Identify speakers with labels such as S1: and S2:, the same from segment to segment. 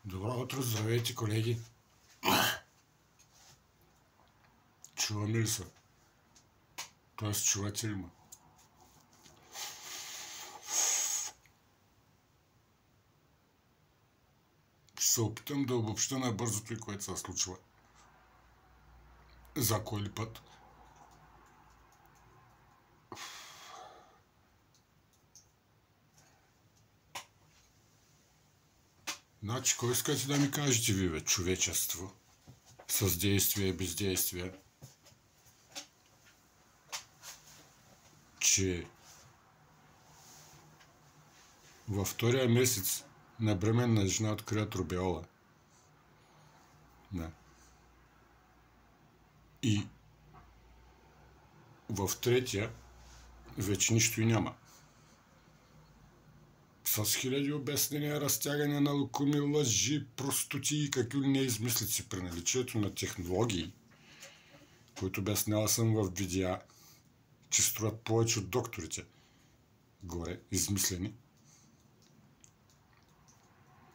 S1: Добро утро, здравейте, колеги! Чуваме ли се? Тоест, чувате ли ме? Ще се опитам да обобща най-бързото и което се случва. За кой ли път? Значи, кой искате да ми кажете ви, бе? Човечество? С действие и бездействие. Че във втория месец на бременна жена открият рубеола. Да. И в третия вече нищо и няма. С хиляди обяснения, разтягане на лукуми, лъжи, простоти и какви ли не измислици при наличието на технологии, които обясняла съм в видеа, че струват повече от докторите. Горе, измислени.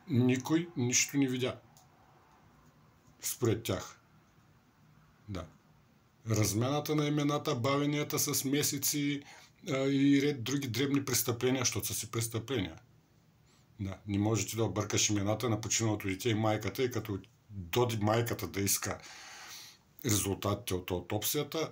S1: Никой нищо не видя. Според тях. Да. Размяната на имената, бавенията с месеци и ред други дребни престъпления, защото са си престъпления. Да. Не можете да объркаш имената на починалото дете и майката, и като доди майката да иска резултатите от аутопсията,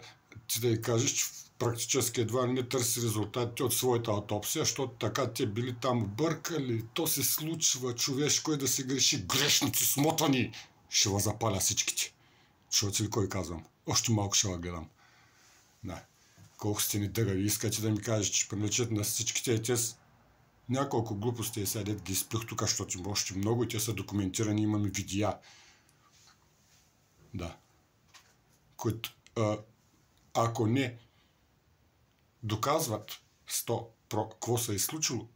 S1: ти да й кажеш, че практически едва не търси резултатите от своята аутопсия, защото така те били там объркали, то се случва, човешко е да се греши, грешници, смотани, ще ва запаля всичките. Чувате ли кой казвам? Още малко ще ва гледам. Да. Колко сте ни дъгави, искате да ми кажете, че приличат на всичките те с няколко глупости и сега ги изплюх тук, защото има още много и те са документирани, имаме видеа. Да. Които, ако не доказват 100 какво се е случило,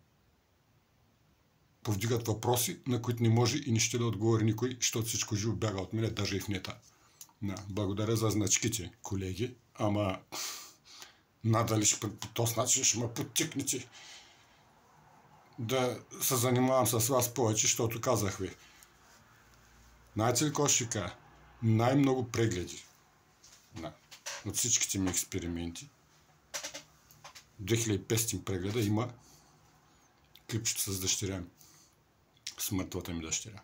S1: повдигат въпроси, на които не може и не ще да отговори никой, защото всичко живо бяга от мене, даже и в нета. Да, благодаря за значките, колеги, ама надали по този начин ще ме подтикнете да се занимавам с вас повече, защото казах ви. Знаете ли какво ще кажа? Най-много прегледи от всичките ми експерименти, 2500 прегледа има клипчето с дъщеря ми. С мъртвата ми дъщеря.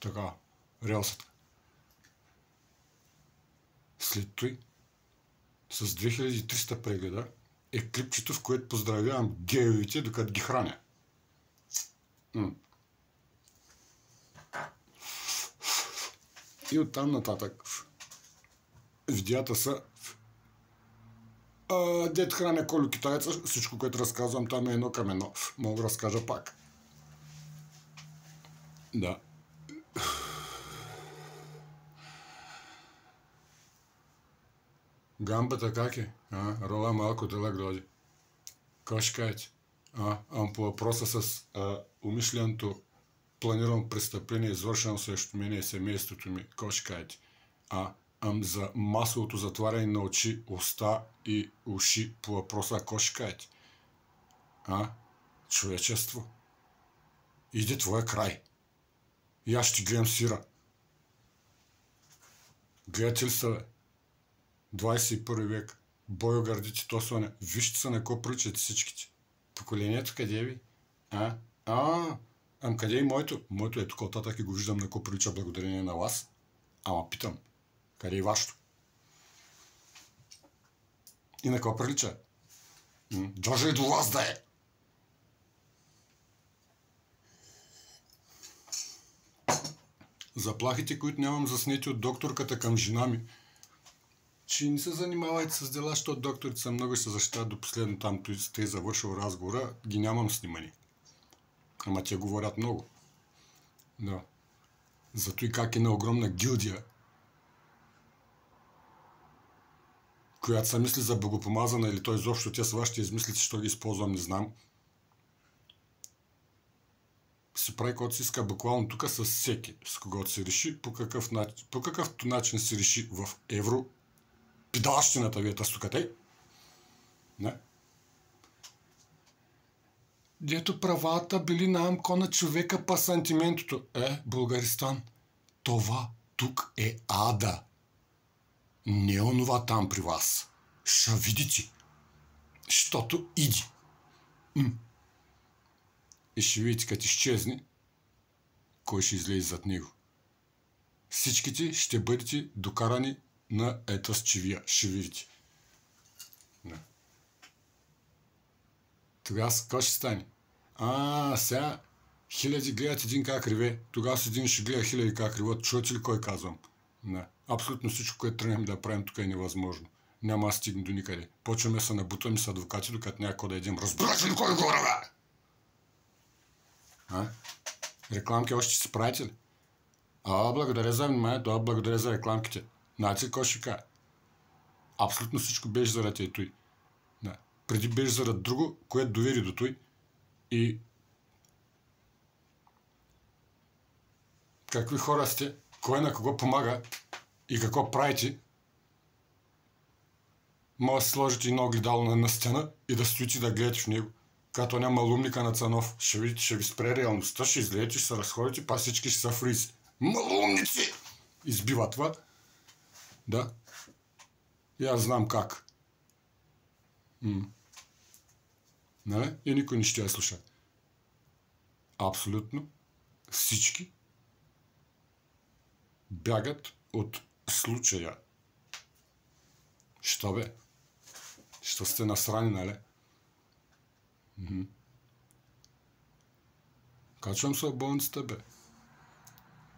S1: Така, релсата. След той, с 2300 прегледа, е клипчето, в което поздравявам геовите, докато ги храня. И оттам нататък видеята са дет храня Колю китайца, всичко, което разказвам там е едно към едно. Мога да разкажа пак. Да. Гамбата как е? Рола малко дълъг доди. Какво ще кажете? По въпроса с умишленото планирано престъпление, извършено срещу мене и семейството ми, какво ще кажете? За масовото затваряне на очи, уста и уши по въпроса, какво ще кажете? Човечество. Иди твоя край. И аз ще гледам сира. Гледате ли са, бе? 21 век. Бойо гърдите тосване. Вижте са на какво приличат всичките. Поколението къде е ви? Къде е моето? Моето е тук оттатък и го виждам на какво прилича благодарение на вас. Ама питам. Къде е вашето? И на какво прилича? Даже и до вас да е! Заплахите, които нямам заснети от докторката към жена ми, че не се занимавайте с дела, защото докторите са много и се защитават до последно там, сте завършил разговора, ги нямам снимани. Ама те говорят много. Да. Зато и как е на огромна гилдия, която се мисли за богопомазана или той изобщо те са вашите измислици, що ги използвам, не знам. Се прави каквото си иска буквално тук с всеки, с когото се реши, по какъвто начин се реши в евро, пидалщината ви е тъстокатей. Не? дето правата били наемко на човека па сантиментото. Българистан, това тук е ада. Не е онова там при вас. Ша видите. Щото иди. И ще видите, като изчезне, кой ще излезе зад него. Всичките ще бъдете докарани на ета с чевия. Ще видите. Тогава какво ще стане? Сега хиляди гледат един как реве. Тогава с един ще гледа хиляди как реват. Чуете ли кой казвам? Абсолютно всичко, което тръгнем да правим тук е невъзможно. Няма да стигне до никъде. Почваме се набутваме с адвокати, докато някой да един. Разбирате ли кой горе, бе? Рекламки още си правите ли? Благодаря за вниманието, благодаря за рекламките. Знаете ли кой ще кажа? Абсолютно всичко беше заради той. Преди беше заради друго, което довери до той. И какви хора сте, кой на кого помага и какво правите, може да сложите едно огледало на стена и да стоите да гледате в него. Като няма малумника на Цанов. Ще видите, ще ви спре реалността, ще излезете, ще се разходите, па всички ще са фризи. Малумници! Избива това. Да. И аз знам как. Нали? И никой не ще я слуша. Абсолютно всички бягат от случая. Що бе? Що сте насрани, нали? Качвам се в болницата, бе.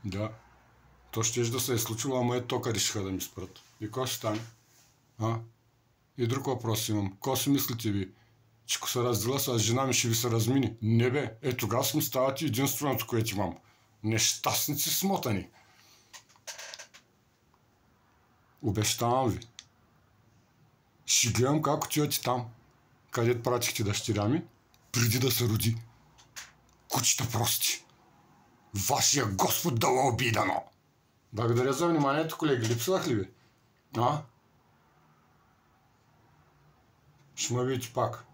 S1: Да. То щеше да се е случило, ама тока решиха да ми спрат. И какво ще стане? И друг въпрос имам. Какво си мислите ви? Че ако се раздела с жена ми ще ви се размини? Не бе. Тогава ми ставате единственото, което имам. Нещастници смотани. Обещавам ви. Ще гледам как отивате там, където пратихте дъщеря ми, преди да се роди. Кучета прости. Вашия Господ да ла обидано. Благодаря за вниманието, колеги. Липсвах ли ви? Ще ме видите пак.